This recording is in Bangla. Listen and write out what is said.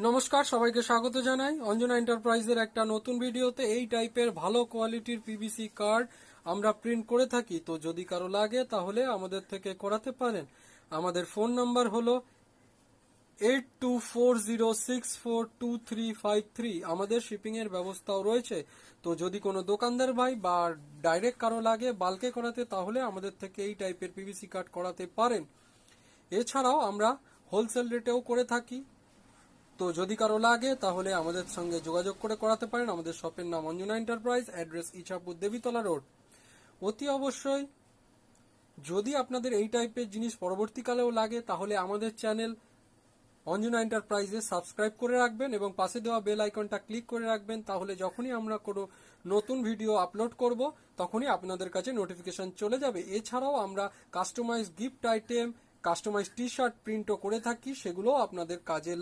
নমস্কার, সবাইকে স্বাগত জানাই অঞ্জনা এন্টারপ্রাইজের একটা নতুন ভিডিওতে। এই টাইপের ভালো কোয়ালিটির পিভিসি কার্ড আমরা প্রিন্ট করে থাকি। তো যদি কারো লাগে তাহলে আমাদের থেকে করাতে পারেন। আমাদের ফোন নাম্বার হলো 8240642353। আমাদের শিপিং এর ব্যবস্থাও রয়েছে। তো যদি কোনো দোকানদার ভাই বা ডাইরেক্ট কারো লাগে বাল্কে করাতে, তাহলে আমাদের থেকে এই টাইপের পিভিসি কার্ড করাতে পারেন। এছাড়াও আমরা হোলসেল রেটেও করে থাকি। তো যদি কারো লাগে তাহলে আমাদের সঙ্গে যোগাযোগ করে করাতে পারেন। আমাদের শপের নাম Anjana enterprise, address Ichapur Debitala road. অতি অবশ্যই যদি আপনাদের এই টাইপের জিনিস পরবর্তীকালেও লাগে তাহলে আমাদের চ্যানেল অঞ্জনা এন্টারপ্রাইজে সাবস্ক্রাইব করে রাখবেন এবং পাশে দেওয়া বেল আইকনটা ক্লিক করে রাখবেন। তাহলে যখনই আমরা কোনো নতুন ভিডিও আপলোড করব তখনই আপনাদের কাছে নোটিফিকেশন চলে যাবে। এছাড়াও আমরা customize gift item, customize T shirt প্রিন্টও করে থাকি, সেগুলোও আপনাদের কাজে